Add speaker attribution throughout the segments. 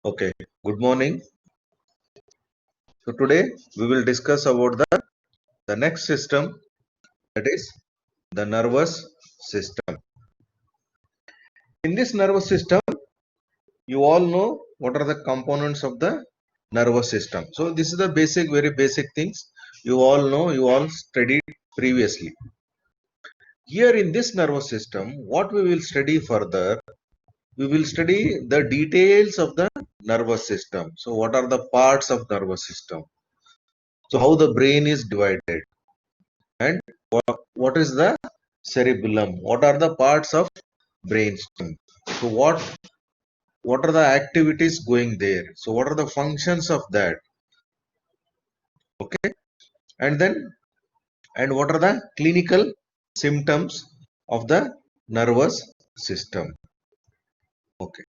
Speaker 1: Okay, good morning. So today we will discuss about the next system, that is the nervous system. In this nervous system, you all know what are the components of the nervous system. So this is the basic, very basic things you all know, you all studied previously. Here in this nervous system, what we will study further, we will study the details of the nervous system. So what are the parts of nervous system? So how the brain is divided, and what is the cerebellum? What are the parts of brainstem? So what are the activities going there? So what are the functions of that? Okay, and what are the clinical symptoms of the nervous system? Okay,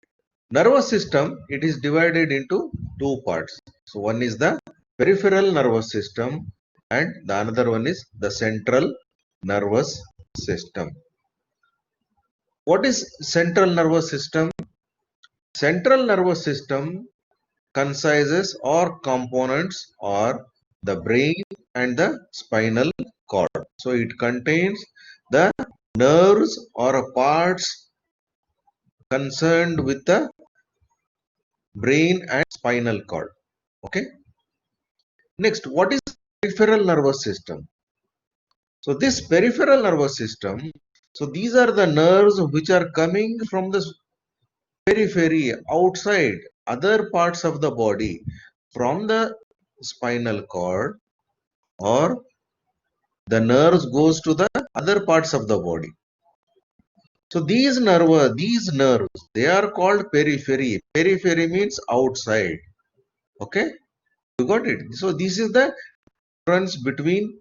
Speaker 1: nervous system, it is divided into two parts. So one is the peripheral nervous system, and the another one is the central nervous system. What is central nervous system? Central nervous system comprises or components are the brain and the spinal cord. So it contains the nerves or parts concerned with the brain and spinal cord. Okay. Next, what is peripheral nervous system? So this peripheral nervous system, so these are the nerves which are coming from the periphery, outside, other parts of the body, from the spinal cord, or the nerves goes to the other parts of the body. So these nerves, they are called periphery. Periphery means outside. Okay, you got it. So this is the difference between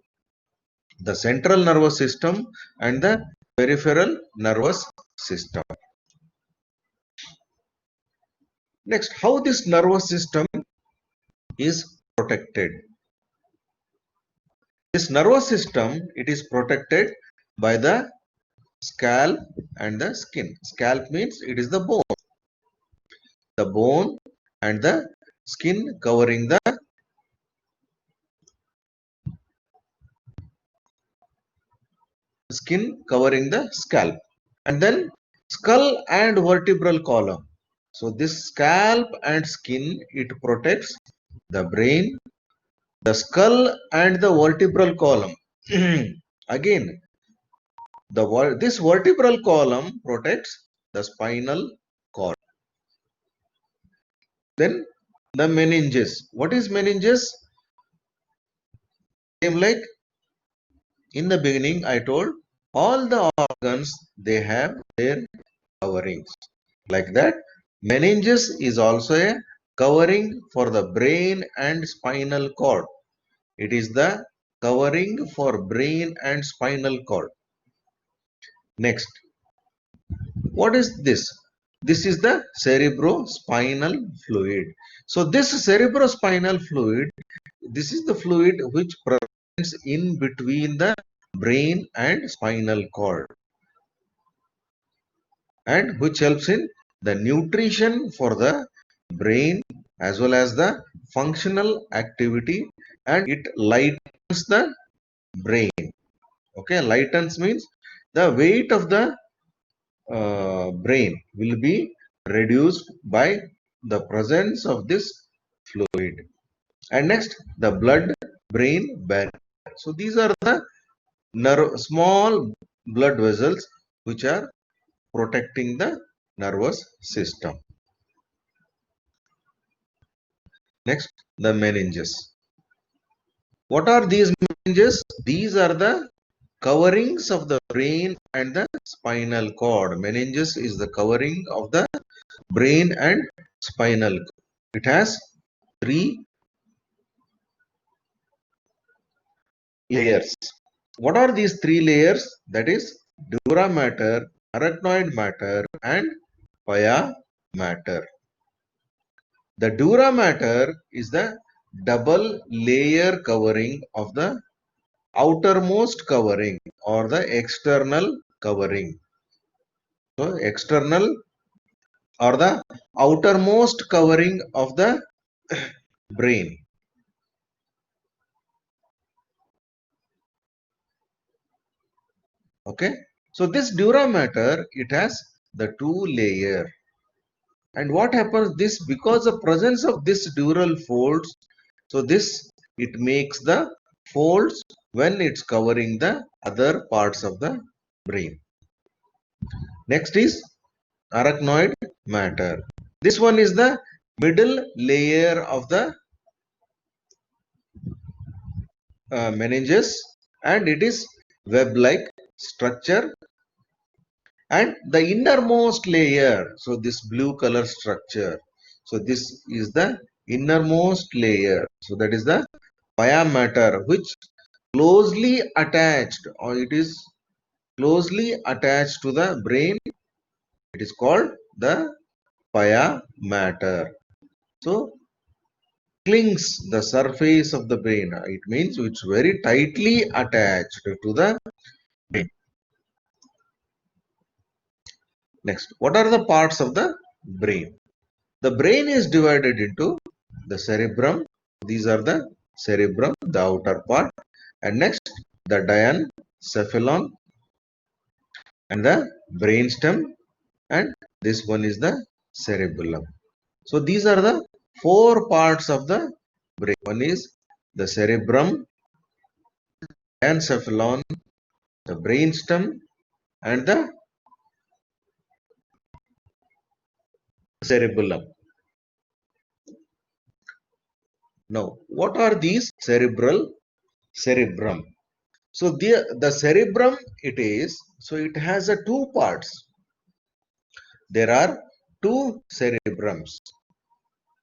Speaker 1: the central nervous system and the peripheral nervous system. Next, how this nervous system is protected? This nervous system, it is protected by the scalp and the skin. Scalp means it is the bone and the skin covering the scalp, and then skull and vertebral column. So this scalp and skin, it protects the brain, the skull and the vertebral column. Again, this vertebral column protects the spinal cord. Then the meninges. What is meninges? Same like in the beginning I told, all the organs, they have their coverings. Like that, meninges is also a covering for the brain and spinal cord. It is the covering for brain and spinal cord. Next, what is this? This is the cerebrospinal fluid. So this cerebrospinal fluid, this is the fluid which presents in between the brain and spinal cord, and which helps in the nutrition for the brain as well as the functional activity, and it lightens the brain. Okay, lightens means the weight of the brain will be reduced by the presence of this fluid. And next, the blood brain barrier. So these are the small blood vessels which are protecting the nervous system. Next, the meninges. What are these meninges? These are the coverings of the brain and the spinal cord. Meninges is the covering of the brain and spinal cord. It has 3 layers. What are these 3 layers? That is dura mater, arachnoid matter, and pia mater. The dura mater is the double layer covering of the outermost covering or the external covering. So external or the outermost covering of the brain. Okay, so this dura mater, it has the two layer. And what happens this, because of presence of this dural folds, so this it makes the folds when it's covering the other parts of the brain. Next is arachnoid matter. This one is the middle layer of the meninges, and it is web-like structure, and the innermost layer, so this blue color structure, so this is the innermost layer, so that is the pia mater, which closely attached, or it is closely attached to the brain. It is called the pia mater. So clings the surface of the brain, it means it's very tightly attached to the brain. Next, what are the parts of the brain? The brain is divided into the cerebrum. These are the cerebrum, the outer part, and next the diencephalon and the brainstem, and this one is the cerebellum. So these are the four parts of the brain. One is the cerebrum, diencephalon, the brainstem, and the cerebellum. Now, what are these cerebrum? So the cerebrum, it is, so it has a two parts. There are two cerebrums.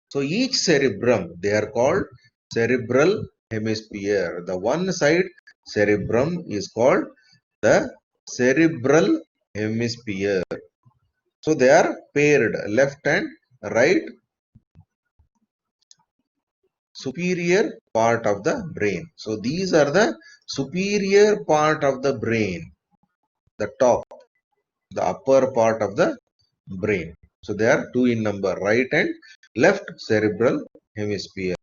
Speaker 1: So each cerebrum, they are called cerebral hemisphere. The one side cerebrum is called the cerebral hemisphere. So they are paired, left and right superior part of the brain. So these are the superior part of the brain, the top, the upper part of the brain. So they are two in number, right and left cerebral hemisphere.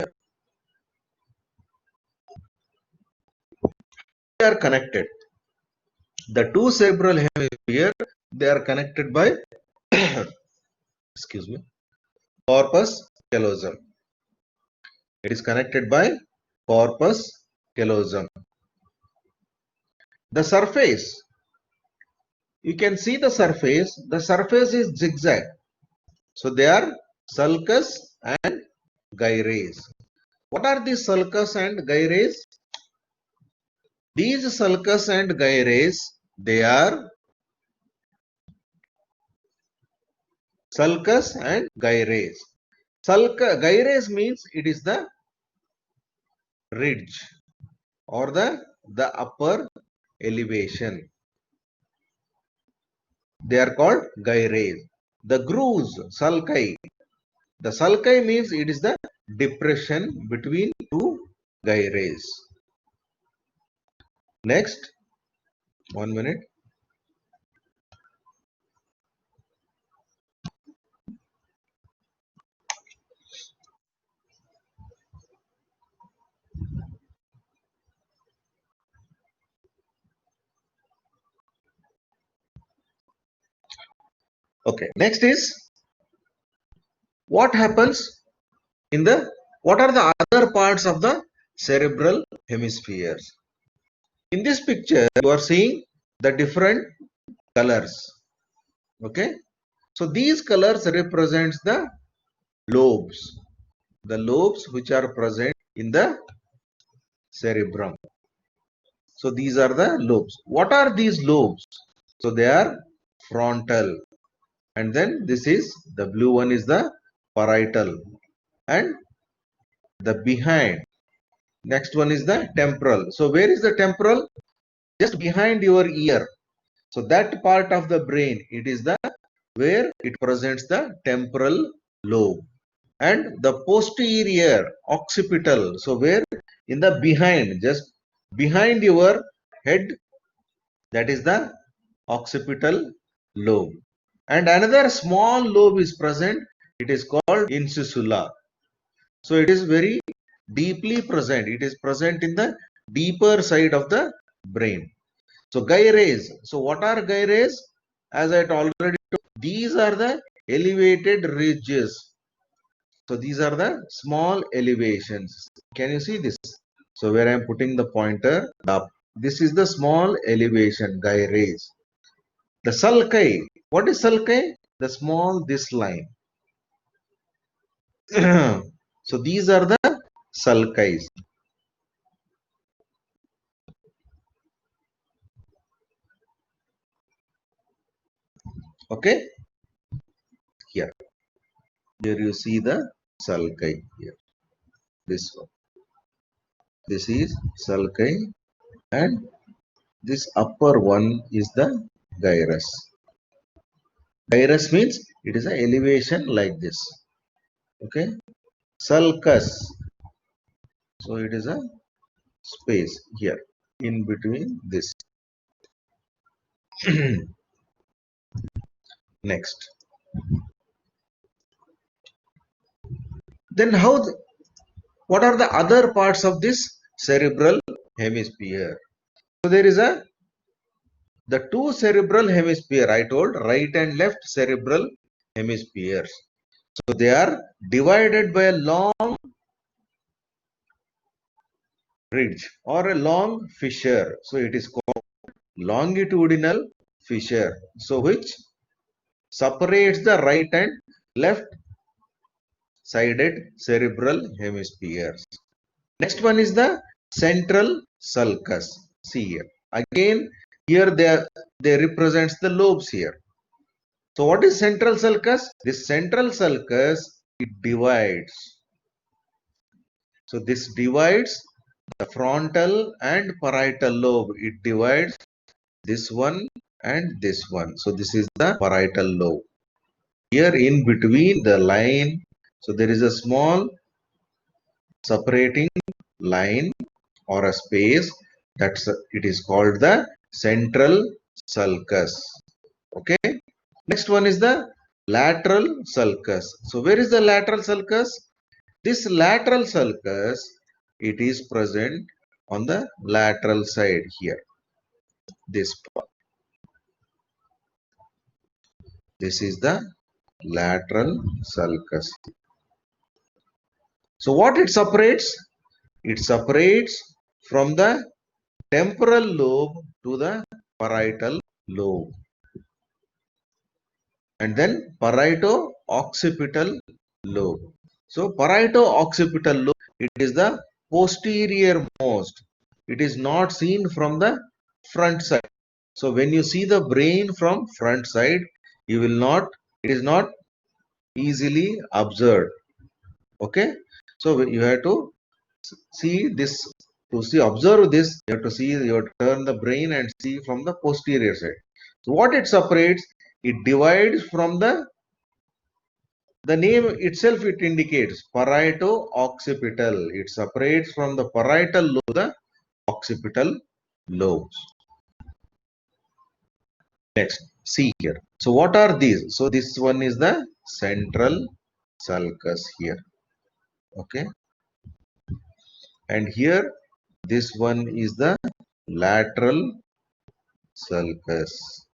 Speaker 1: They are connected. The two cerebral hemisphere, they are connected by excuse me, corpus callosum. It is connected by corpus callosum. The surface, you can see the surface. The surface is zigzag. So they are sulcus and gyrase. What are these sulcus and gyrase? These sulcus and gyrase, they are sulcus and gyrase. Gyrase means it is the ridge or the upper elevation. They are called gyrase. The grooves, sulci. The sulci means it is the depression between two gyrase. Next, 1 minute. Okay, next is what happens in the, what are the other parts of the cerebral hemispheres? In this picture, you are seeing the different colors. Okay, so these colors represents the lobes, the lobes which are present in the cerebrum. So these are the lobes. What are these lobes? So they are frontal, and then this is the blue one is the parietal, and the behind. Next one is the temporal. So where is the temporal? Just behind your ear. So that part of the brain, it is the where it presents the temporal lobe. And the posterior occipital, so where in the behind, just behind your head, that is the occipital lobe. And another small lobe is present. It is called insula. So it is very deeply present. It is present in the deeper side of the brain. So gyres. So what are gyres? As I already told, these are the elevated ridges. So these are the small elevations. Can you see this? So where I am putting the pointer up. This is the small elevation, gyres. The sulci. What is sulci? The small this line. So these are the sulci. Okay. Here. Here you see the sulci here. This one. This is sulci, and this upper one is the gyrus. Gyrus means it is an elevation like this. Okay. Sulcus. So it is a space here in between this. Next. Then what are the other parts of this cerebral hemisphere? So there is the two cerebral hemisphere. I told right and left cerebral hemispheres. So they are divided by a long ridge or a long fissure. So it is called longitudinal fissure. So which separates the right and left sided cerebral hemispheres. Next one is the central sulcus. See here. Again, here they represents the lobes here. So what is central sulcus? This central sulcus, it divides. So this divides the frontal and parietal lobe. It divides this one and this one. So this is the parietal lobe. Here in between the line, so there is a small separating line or a space, that's it is called the central sulcus. Okay. Next one is the lateral sulcus. So where is the lateral sulcus? This lateral sulcus, it is present on the lateral side here. This part. This is the lateral sulcus. So what it separates? It separates from the temporal lobe to the parietal lobe. And then parieto-occipital lobe. So parieto-occipital lobe, it is the posterior most. It is not seen from the front side. So when you see the brain from front side, you will not, it is not easily observed. Okay. So you have to see this, to see, observe this, you have to see, you have to turn the brain and see from the posterior side. So what it separates, it divides from the name itself, it indicates parieto-occipital. It separates from the parietal lobe, the occipital lobes. Next, see here. So what are these? So this one is the central sulcus here. Okay. And here, this one is the lateral sulcus.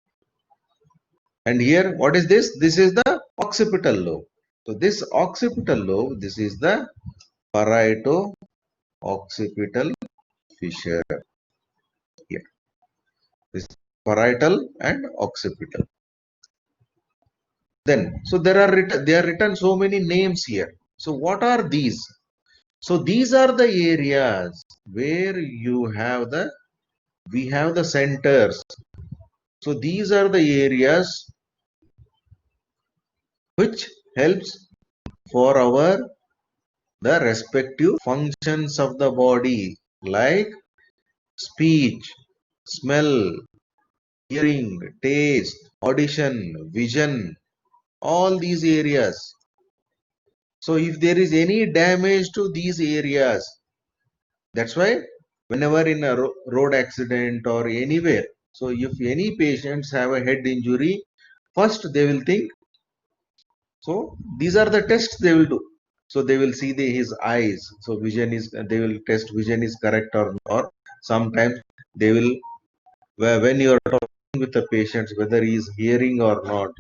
Speaker 1: And here, what is this? This is the occipital lobe. So this occipital lobe, this is the parieto-occipital fissure. Here, this parietal and occipital. Then, so they are written so many names here. So what are these? So these are the areas where we have the centers. So these are the areas which helps for the respective functions of the body, like speech, smell, hearing, taste, audition, vision, all these areas. So if there is any damage to these areas, that's why whenever in a road accident or anywhere, so if any patients have a head injury, first they will think. So these are the tests they will do. So they will see his eyes. So vision is, they will test vision is correct or not. Or sometimes they will, when you are talking with the patients, whether he is hearing or not,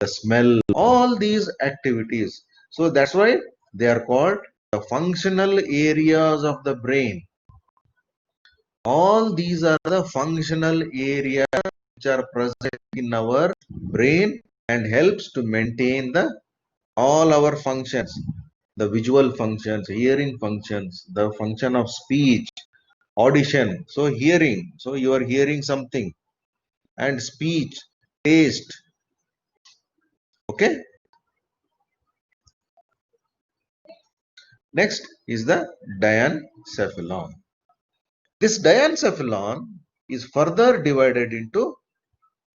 Speaker 1: the smell, all these activities. So that's why they are called the functional areas of the brain. All these are the functional areas which are present in our brain and helps to maintain the all our functions, the visual functions, hearing functions, the function of speech, audition. So hearing, so you are hearing something, and speech, taste. Okay. Next is the diencephalon. This diencephalon is further divided into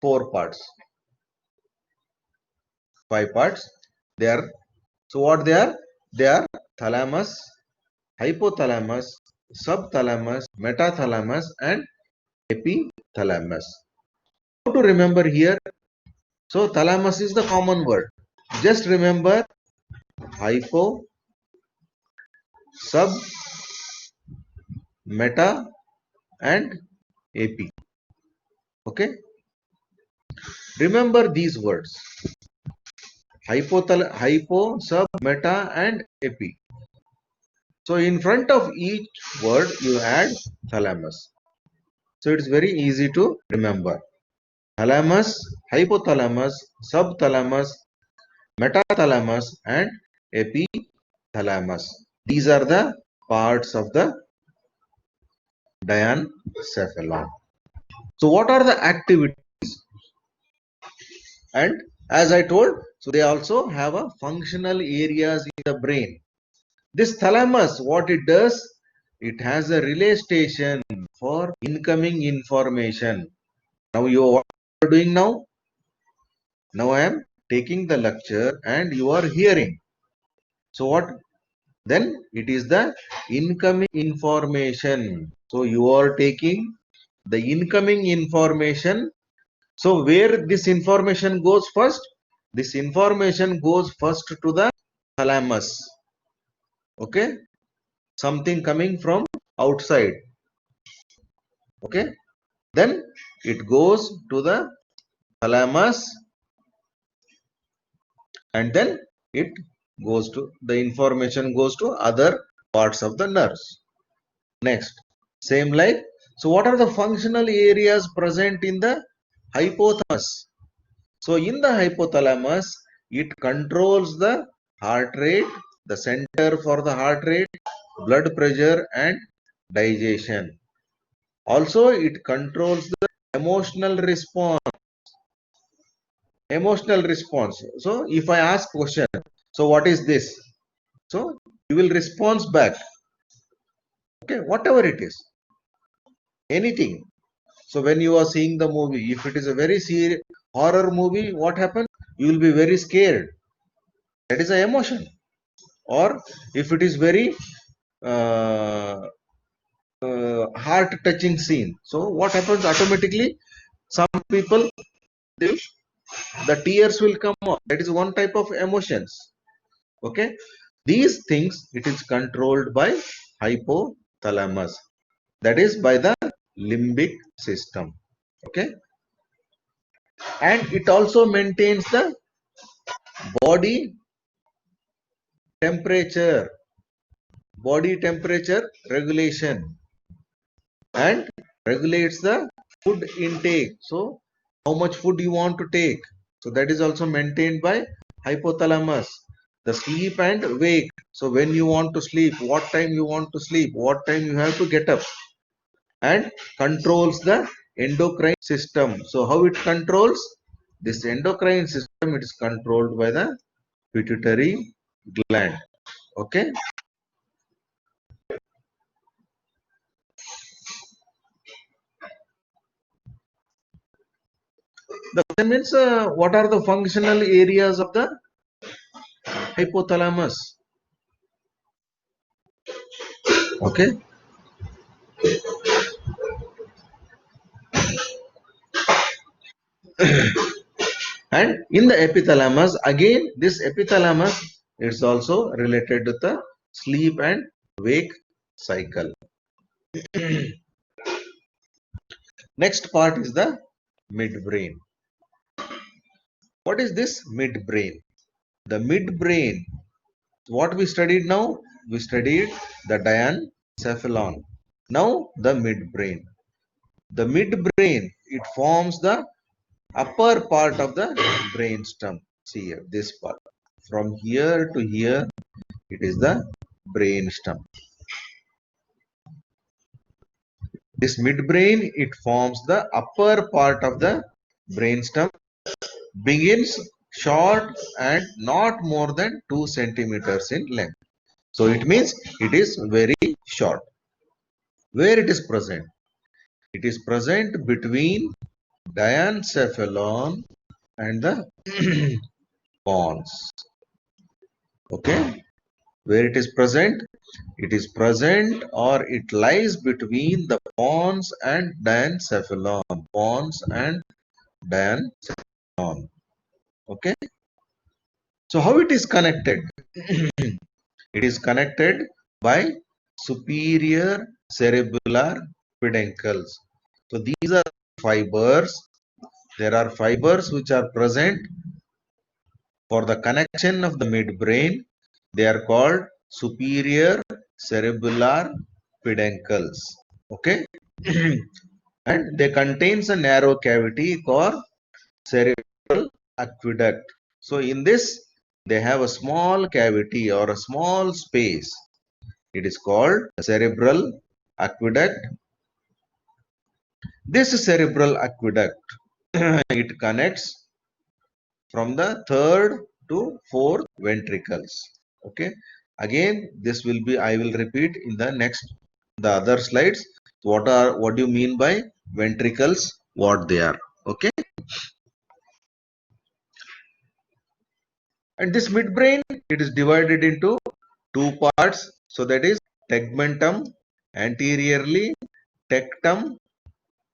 Speaker 1: 4 parts, 5 parts. They are, so what they are? They are thalamus, hypothalamus, subthalamus, metathalamus, and epithalamus. How to remember here? So thalamus is the common word. Just remember hypo, sub, meta, and ap. Okay. Remember these words: hypo, sub, meta, and ap. So in front of each word you add thalamus. So it's very easy to remember. Thalamus, hypothalamus, subthalamus, metathalamus, and epithalamus. These are the parts of the diencephalon. So what are the activities? And as I told, so they also have a functional areas in the brain. This thalamus, what it does, it has a relay station for incoming information. Now what are doing now? Now I am taking the lecture and you are hearing. So what? Then it is the incoming information. So you are taking the incoming information. So where this information goes first? This information goes first to the thalamus. Okay. Something coming from outside. Okay. Then it goes to the thalamus, and then it goes to, the information goes to other parts of the nerves. Next, same like, so what are the functional areas present in the hypothalamus? So in the hypothalamus, it controls the heart rate, the center for the heart rate, blood pressure, and digestion. Also it controls the emotional response. So if I ask question, so what is this? So you will respond back. Okay, whatever it is, anything. So when you are seeing the movie, if it is a very serious horror movie, what happens? You will be very scared. That is an emotion. Or if it is very uh, heart-touching scene, so what happens automatically? Some people, they, the tears will come out. That is one type of emotions. Okay, these things it is controlled by hypothalamus. That is by the limbic system. Okay, and it also maintains the body temperature, regulation, and regulates the food intake. So how much food you want to take, so that is also maintained by hypothalamus. The sleep and wake, so when you want to sleep, what time you want to sleep, what time you have to get up, and controls the endocrine system. So how it controls this endocrine system? It is controlled by the pituitary gland. Okay. That means what are the functional areas of the hypothalamus? Okay. And in the epithalamus, again, this epithalamus is also related to the sleep and wake cycle. Next part is the midbrain. What is this midbrain? The midbrain, what we studied now? We studied the diencephalon. Now the midbrain. The midbrain, it forms the upper part of the brainstem. See here, this part. From here to here, it is the brainstem. This midbrain, it forms the upper part of the brainstem, begins short and not more than 2 centimeters in length. So it means it is very short. Where it is present? It is present between diencephalon and the pons. Okay, where it is present? It is present or it lies between the pons and diencephalon. Pons and diencephalon. Okay, so how it is connected? It is connected by superior cerebellar peduncles. So these are fibers. There are fibers which are present for the connection of the midbrain. They are called superior cerebellar peduncles. Okay, and they contains a narrow cavity called cerebral aqueduct. So in this, they have a small cavity or a small space. It is called cerebral aqueduct. This cerebral aqueduct, it connects from the third to fourth ventricles. Okay. Again, this will be, I will repeat in the next, the other slides. What do you mean by ventricles? What they are. Okay. And this midbrain, it is divided into two parts. So that is tegmentum anteriorly, tectum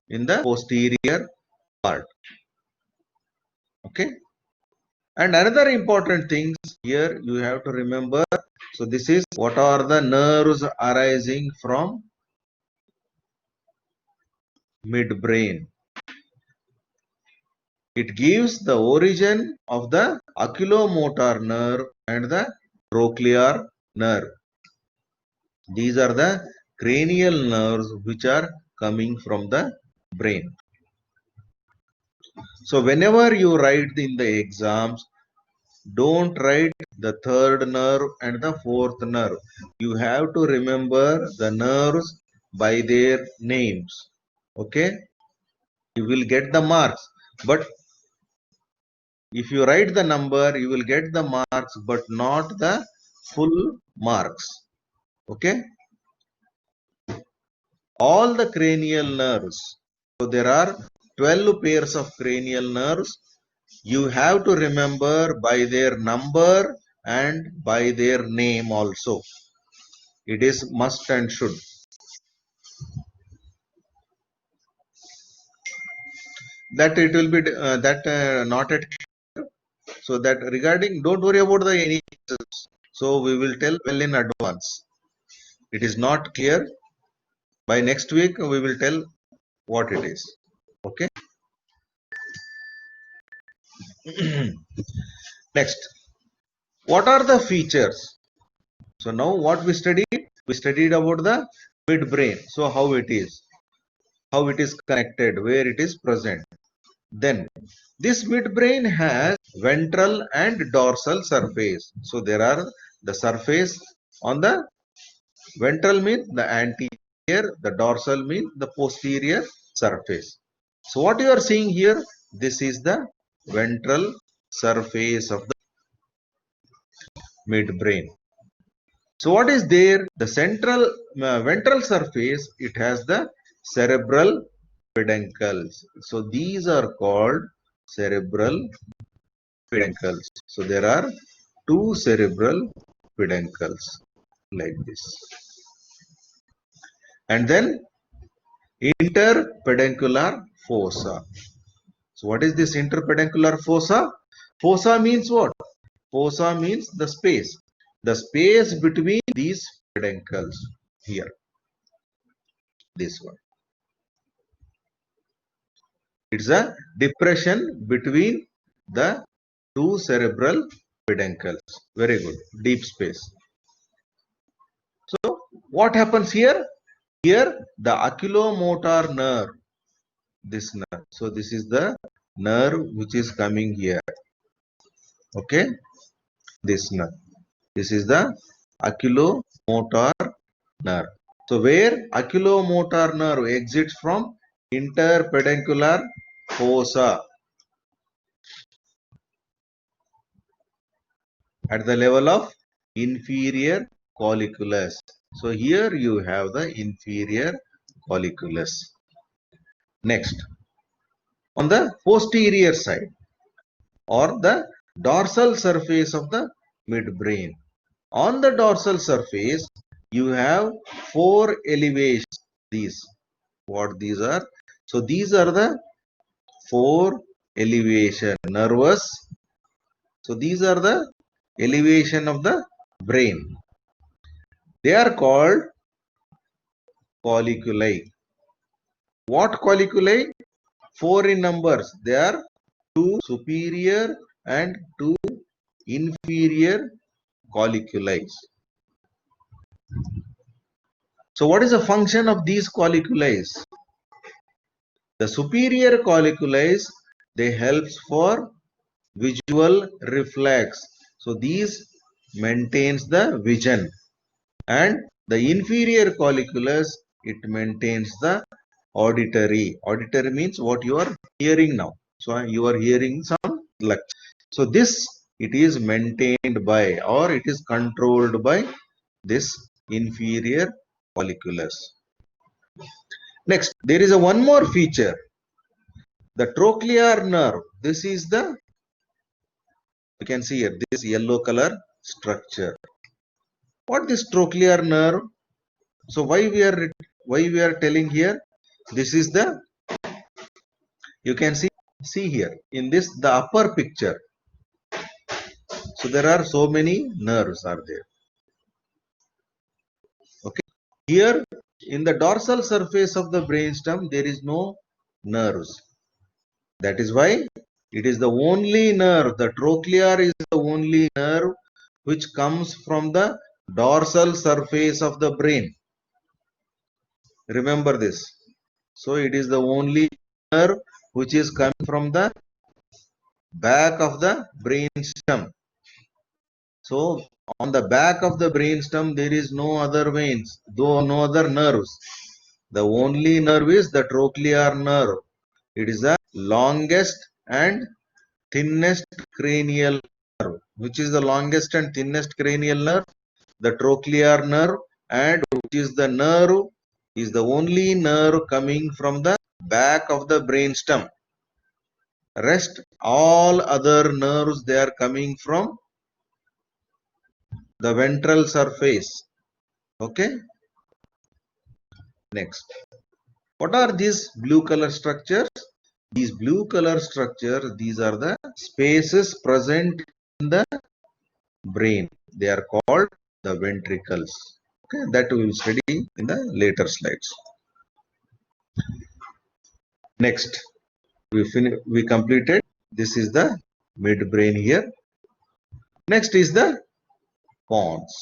Speaker 1: in the posterior part. Okay. And another important things here you have to remember. So this is what are the nerves arising from midbrain. It gives the origin of the oculomotor nerve and the trochlear nerve. These are the cranial nerves which are coming from the brain. So whenever you write in the exams, don't write the third nerve and the fourth nerve. You have to remember the nerves by their names. Okay? You will get the marks. But if you write the number, you will get the marks, but not the full marks. Okay? All the cranial nerves. So there are 12 pairs of cranial nerves. You have to remember by their number and by their name also. It is must and should. That it will be not at, so that regarding, don't worry about the any. So we will tell well in advance. It is not clear. By next week we will tell what it is. Okay. Next, what are the features? So now what we studied? We studied about the midbrain. So how it is connected, where it is present. Then this midbrain has ventral and dorsal surface. So there are the surface on the ventral means the anterior, the dorsal means the posterior surface. So what you are seeing here, this is the ventral surface of the midbrain. So what is there? The central ventral surface, it has the cerebral peduncles. So these are called cerebral peduncles. So there are two cerebral peduncles like this. And then interpeduncular fossa. So what is this interpedunculaire fossa? Fossa means what? Fossa means the space. The space between these peduncles here. This one. It's a depression between the two cerebral peduncles. Very good. Deep space. So what happens here? Here the oculomotor nerve. This nerve. So this is the nerve which is coming here. Okay. This nerve. This is the oculomotor nerve. So where oculomotor nerve exits from interpeduncular fossa at the level of inferior colliculus. So here you have the inferior colliculus. Next, on the posterior side or the dorsal surface of the midbrain. On the dorsal surface, you have four elevations. These, what these are? So these are the four elevation nervous. So these are the elevation of the brain. They are called colliculi. What colliculi? Four in numbers. They are two superior and two inferior colliculi. So what is the function of these colliculi? The superior colliculi, they helps for visual reflex. So these maintains the vision, and the inferior colliculus, it maintains the auditory. Auditory means what you are hearing now. So you are hearing some lecture. So this, it is maintained by, or it is controlled by this inferior colliculus. Next, there is a one more feature, the trochlear nerve. This is the, you can see here, this yellow color structure. What is trochlear nerve? So why we are telling here? This is the, you can see here in this, the upper picture. So there are so many nerves are there. Okay. Here in the dorsal surface of the brainstem, there is no nerves. That is why it is the only nerve, the trochlear is the only nerve which comes from the dorsal surface of the brain. Remember this. So it is the only nerve which is coming from the back of the brainstem. So on the back of the brainstem, there is no other veins, though no other nerves. The only nerve is the trochlear nerve. It is the longest and thinnest cranial nerve. Which is the longest and thinnest cranial nerve? The trochlear nerve. And which is the nerve? Is the only nerve coming from the back of the brainstem. Rest all other nerves, they are coming from the ventral surface. Okay. Next, what are these blue color structures? These blue color structure, these are the spaces present in the brain. They are called the ventricles. Okay, that we will study in the later slides. Next, we completed. This is the midbrain here. Next is the pons.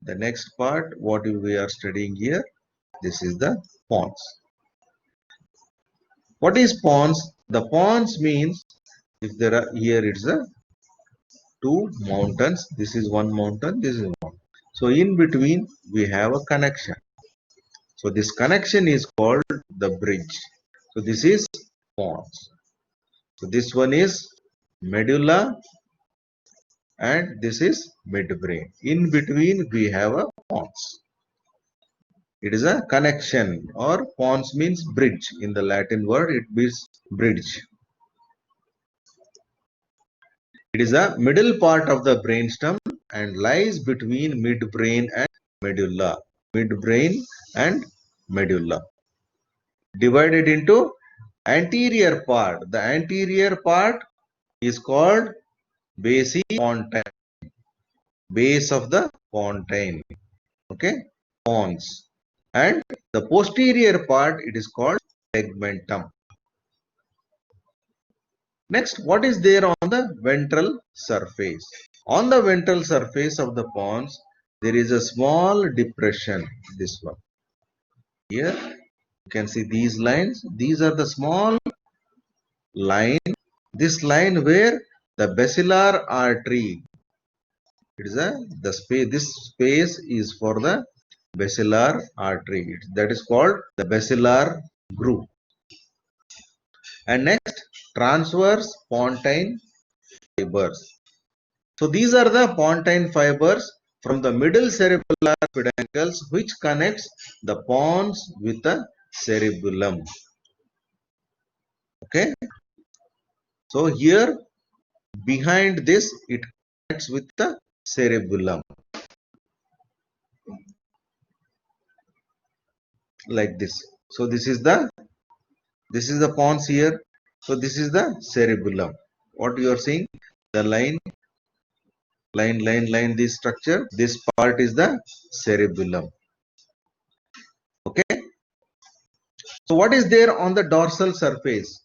Speaker 1: The next part, what we are studying here, this is the pons. What is pons? The pons means, if there are, here it's a two mountains, this is one mountain, this is one. So in between we have a connection. So this connection is called the bridge. So this is pons. So this one is medulla and this is midbrain. In between we have a pons. It is a connection, or pons means bridge. In the Latin word it means bridge. It is a middle part of the brainstem and lies between midbrain and medulla. Midbrain and medulla. Divided into anterior part. The anterior part is called base pontine. Base of the pontine. Okay, pons. And the posterior part, it is called tegmentum. Next, what is there on the ventral surface? On the ventral surface of the pons, there is a small depression. This one. Here, you can see these lines. These are the small line. This line where the basilar artery. It is the space. This space is for the basilar artery. That is called the basilar groove. And next, transverse pontine fibers. So these are the pontine fibers from the middle cerebellar peduncles which connects the pons with the cerebellum. Okay. So here behind this it connects with the cerebellum. Like this. So this is the pons here. So this is the cerebellum. What you are seeing? The line, this structure. This part is the cerebellum. Okay. So what is there on the dorsal surface?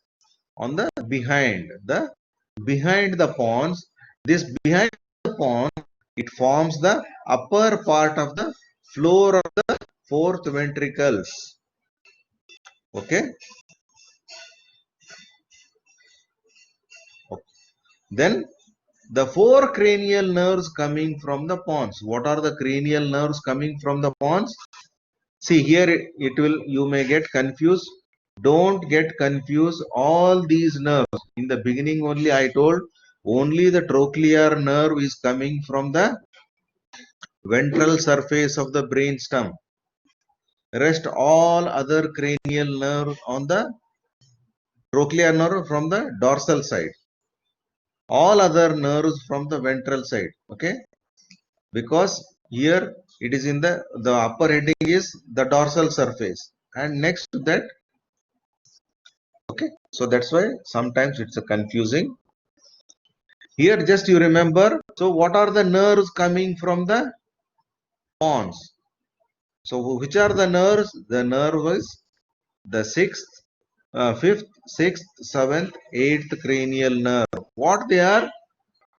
Speaker 1: On the behind the pons. This behind the pons, it forms the upper part of the floor of the fourth ventricles. Okay. Then the four cranial nerves coming from the pons. What are the cranial nerves coming from the pons? See here you may get confused. Don't get confused. All these nerves, in the beginning only I told, only the trochlear nerve is coming from the ventral surface of the brainstem. Rest all other cranial nerves on the trochlear nerve from the dorsal side. All other nerves from the ventral side. Okay. Because here it is in the upper heading is the dorsal surface. And next to that, okay, so that's why sometimes it's a confusing. Here just you remember, so what are the nerves coming from the pons? So which are the nerves? The nerve is the fifth, sixth, seventh, eighth cranial nerve. What they are?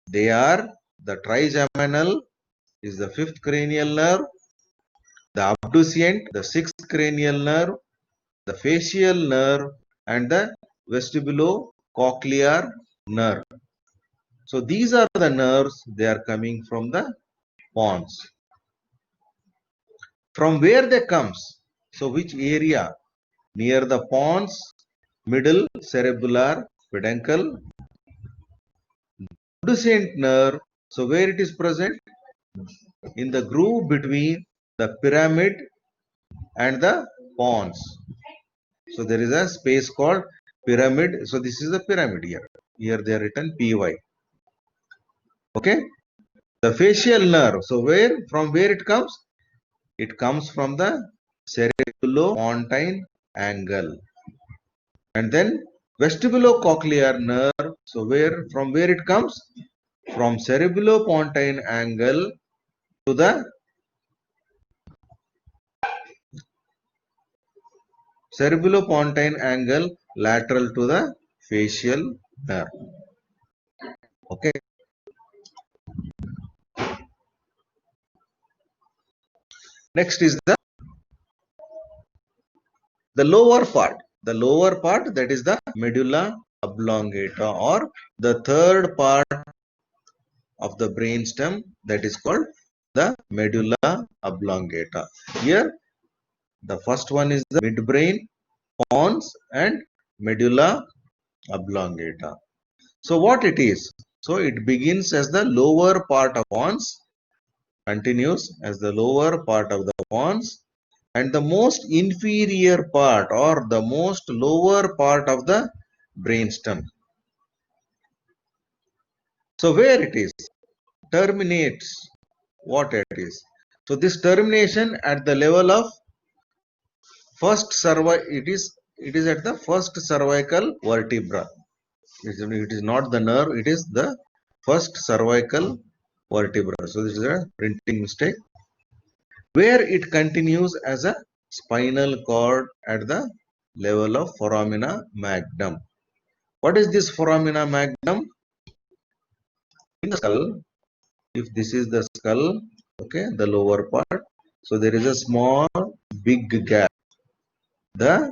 Speaker 1: They are the trigeminal is the fifth cranial nerve, the abducent, the sixth cranial nerve, the facial nerve, and the vestibulocochlear nerve. So these are the nerves, they are coming from the pons. From where they comes? So which area? Near the pons, middle cerebellar peduncle, abducent nerve. So where it is present? In the groove between the pyramid and the pons. So there is a space called pyramid. So this is the pyramid here. Here they are written PY. Okay. The facial nerve. So from where it comes? It comes from the cerebellopontine angle. And then vestibulocochlear nerve. So from where it comes? From cerebellopontine angle to the cerebellopontine angle lateral to the facial nerve. Okay. Next is the lower part. The lower part, that is the medulla oblongata, or the third part of the brainstem, that is called the medulla oblongata. Here the first one is the midbrain, pons, and medulla oblongata. So what it is? So it begins as the lower part of pons, continues as the lower part of the pons, and the most inferior part or the most lower part of the brainstem. So where it is? Terminates what it is. So this termination at the level of first cervix, it is it is at the first cervical vertebra. It is not the nerve, it is the first cervical vertebra. So this is a printing mistake. Where it continues as a spinal cord at the level of foramina magnum. What is this foramina magnum? In the skull, if this is the skull, okay, the lower part, so there is a small big gap. The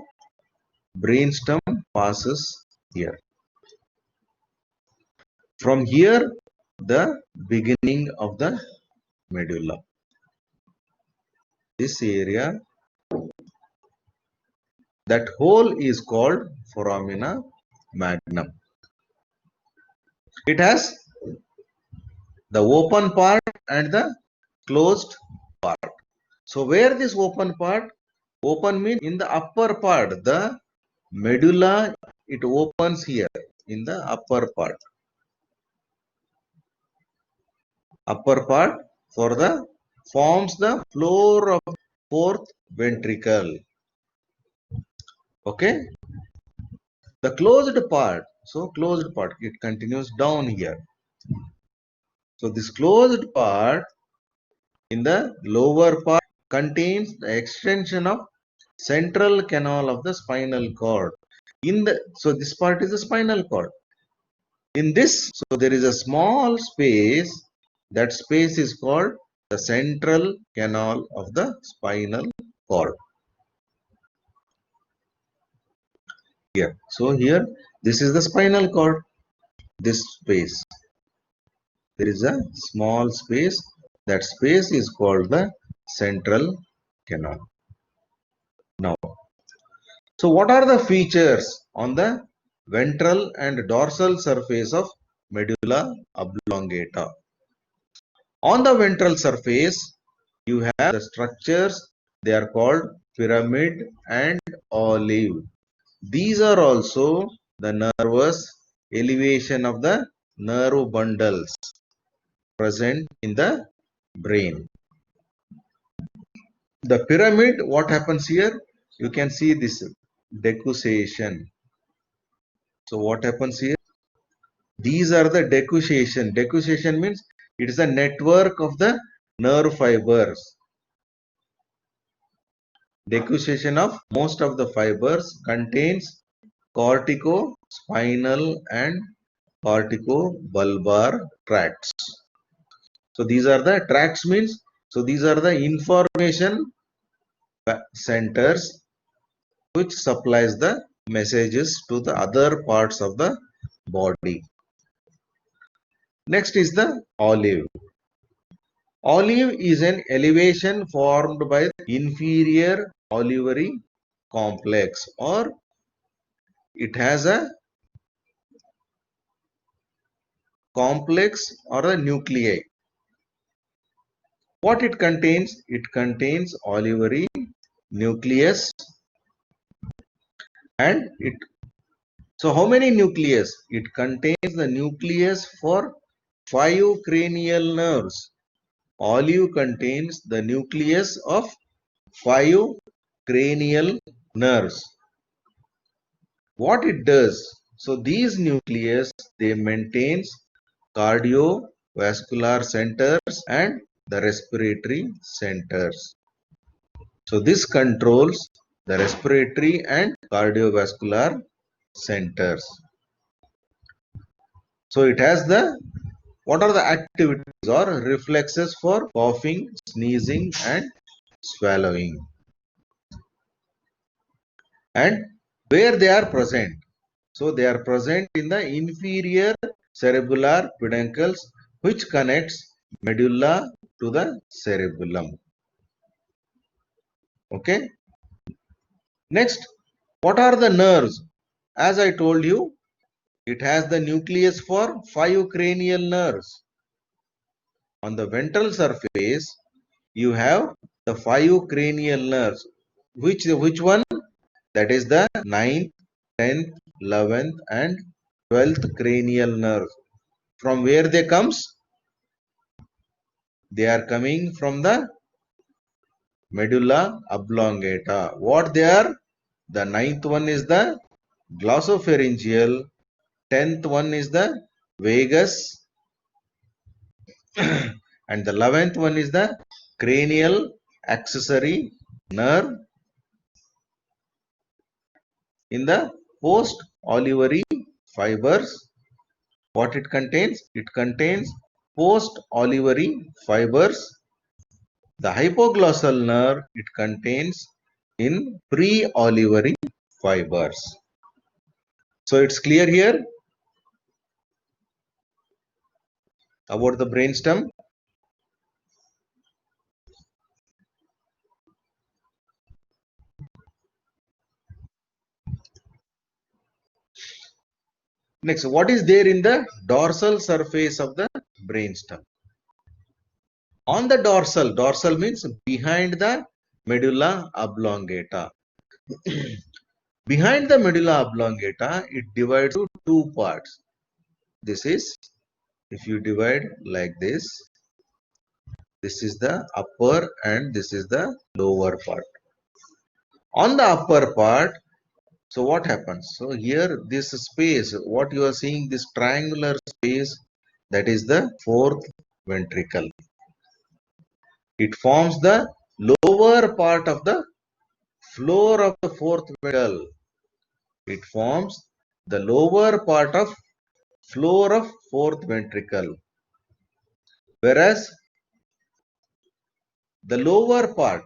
Speaker 1: brainstem passes here. From here, the beginning of the medulla. This area, that hole is called foramina magnum. It has the open part and the closed part. So where this open part? Open means in the upper part, the medulla, it opens here in the upper part. Upper part for the forms the floor of fourth ventricle. Okay. The closed part, so closed part, it continues down here. So this closed part in the lower part contains the extension of central canal of the spinal cord. So this part is the spinal cord. In this, so there is a small space. That space is called the central canal of the spinal cord. Here, so here, this is the spinal cord. This space, there is a small space. That space is called the central canal. Now, so what are the features on the ventral and dorsal surface of medulla oblongata? On the ventral surface, you have the structures. They are called pyramid and olive. These are also the nervous elevation of the nerve bundles present in the brain. The pyramid, what happens here? You can see this decussation. So what happens here? These are the decussation. Decussation means it is a network of the nerve fibers. Decussation of most of the fibers contains cortico-spinal and corticobulbar tracts. So these are the tracts means, so these are the information centers which supplies the messages to the other parts of the body. Next is the olive. Olive is an elevation formed by the inferior olivary complex, or it has a complex or a nuclei. What it contains? It contains olivary nucleus, and it, so how many nucleus? It contains the nucleus for 5 cranial nerves. Olive contains the nucleus of 5 cranial nerves. What it does? So these nucleus, they maintains cardiovascular centers and the respiratory centers. So this controls the respiratory and cardiovascular centers. So it has the, what are the activities or reflexes for coughing, sneezing and swallowing, and where they are present? So they are present in the inferior cerebellar peduncles, which connects medulla to the cerebellum. Okay. Next, what are the nerves? As I told you, it has the nucleus for 5 cranial nerves. On the ventral surface, you have the 5 cranial nerves. Which one? That is the 9th, 10th, 11th and 12th cranial nerve. From where they comes? They are coming from the medulla oblongata. What they are? The 9th one is the glossopharyngeal. 10th one is the vagus. And the 11th one is the cranial accessory nerve. In the post olivary fibers, what it contains? It contains post olivary fibers. The hypoglossal nerve, it contains in pre-olivary fibers. So it's clear here about the brainstem. Next, what is there in the dorsal surface of the brainstem? On the dorsal means behind the medulla oblongata. Behind the medulla oblongata, it divides to two parts. This is, if you divide like this is the upper and this is the lower part. On the upper part, so what happens? So here this space, what you are seeing, this triangular space, that is the fourth ventricle. It forms the lower part of the floor of the fourth ventricle. It forms the lower part of floor of fourth ventricle. Whereas the lower part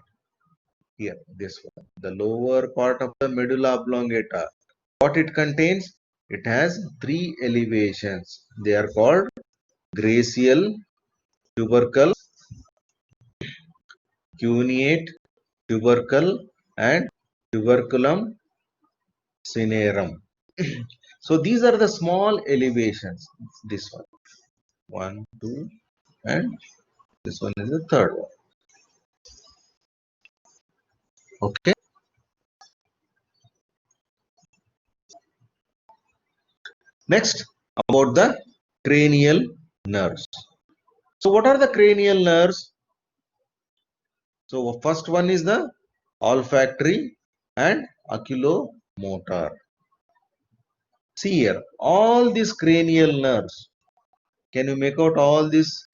Speaker 1: here, this one, the lower part of the medulla oblongata, what it contains? It has three elevations. They are called gracial, tubercle, cuneate, tubercle, and tuberculum cinerum. So these are the small elevations. This one, 2, and this one is the third one. Okay. Next, about the cranial nerves. So what are the cranial nerves? So first one is the olfactory and oculomotor. See here, all these cranial nerves. Can you make out all these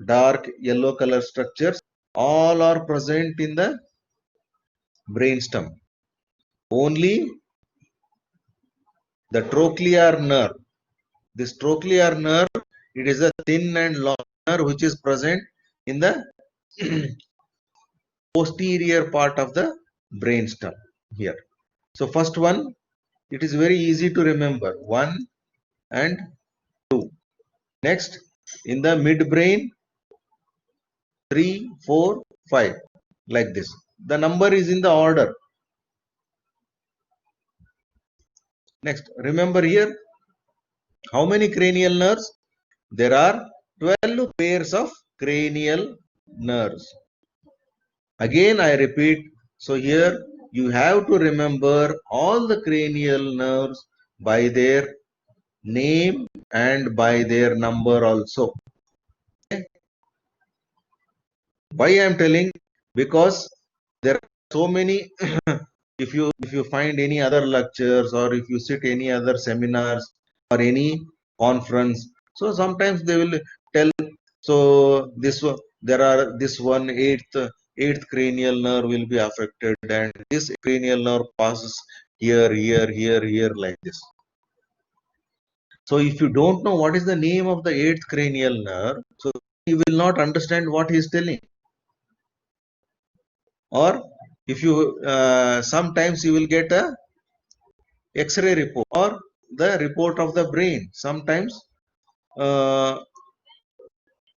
Speaker 1: dark yellow color structures? All are present in the brainstem. Only the trochlear nerve. This trochlear nerve, it is a thin and long nerve which is present in the posterior part of the brainstem here. So first one, it is very easy to remember, 1 and 2. Next, in the midbrain, 3, 4, 5, like this. The number is in the order. Next, remember here, how many cranial nerves? There are 12 pairs of cranial nerves. Again, I repeat, so here you have to remember all the cranial nerves by their name and by their number also. Okay? Why I am telling? Because there are so many. If you find any other lectures or if you sit any other seminars or any conference, so sometimes they will tell, so this one, there are this one eighth cranial nerve will be affected and this cranial nerve passes here like this. So if you don't know what is the name of the eighth cranial nerve, so you will not understand what he is telling. Or if you sometimes you will get a X-ray report or the report of the brain. Sometimes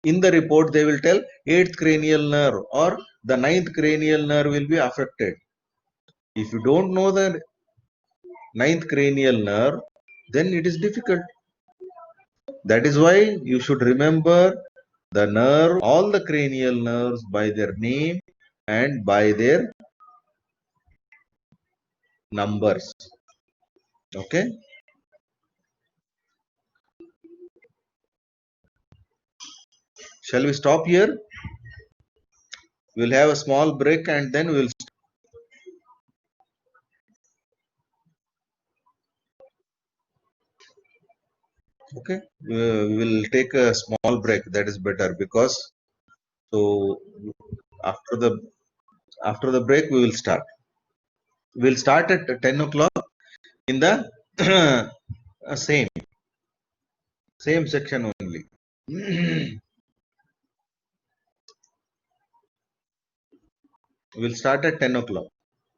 Speaker 1: in the report they will tell 8th cranial nerve or the 9th cranial nerve will be affected. If you don't know the 9th cranial nerve, then it is difficult. That is why you should remember the nerve, all the cranial nerves by their name and by their numbers. Okay. Shall we stop here? We'll have a small break and then we'll Okay, we will take a small break. That is better because so after the break we will start. We'll start at 10 o'clock in the same section only. We'll start at 10 o'clock.